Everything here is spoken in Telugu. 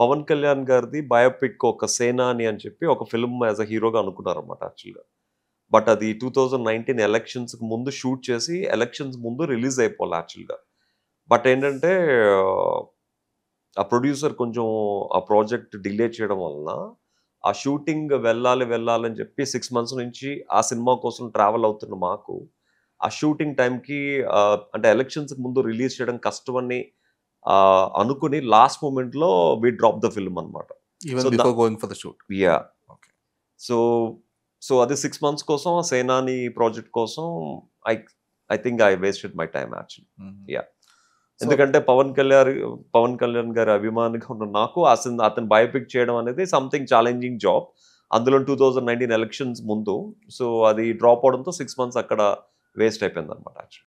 పవన్ కళ్యాణ్ గారిది బయోపిక్ ఒక 'సేనాని' అని చెప్పి ఒక ఫిల్మ్ యాజ్ ఎ హీరోగా అనుకున్నారనమాట యాక్చువల్‌గా. బట్ అది 2019 ఎలక్షన్స్‌కి ముందు షూట్ చేసి, ఎలక్షన్స్ ముందు రిలీజ్ అయిపోవాలి యాక్చువల్‌గా. బట్ ఏంటంటే ఆ ప్రొడ్యూసర్ కొంచెం ఆ ప్రాజెక్ట్ డిలే చేయడం వలన, ఆ షూటింగ్ వెళ్ళాలని చెప్పి 6 మంత్స్ నుంచి ఆ సినిమా కోసం ట్రావెల్ అవుతున్న మాకు, ఆ షూటింగ్ టైంకి అంటే ఎలక్షన్స్‌కి ముందు రిలీజ్ చేయడం కష్టమని అనుకుని లాస్ట్ మొమెంట్‌లో వి డ్రాప్ ద ఫిల్మ్ అనమాట. Even so, before going for the shoot. Yeah! Okay. So, so అది 6 మంత్స్ కోసం ఆ 'సేనాని' ప్రాజెక్ట్ కోసం I I think I wasted my time actually. Yeah! So ఎందుకంటే పవన్ కళ్యాణ్ గారి అభిమానిగా ఉన్న నాకు అతను బయోపిక్ చేయడం అనేది సంథింగ్ ఛాలెంజింగ్ జాబ్. అందులో 2019 ఎలక్షన్స్ ముందు. సో, అది డ్రాప్ అవ్వడంతో 6 మంత్స్ అక్కడ వేస్ట్ అయిపోయిందనమాట యాక్చువల్లీ.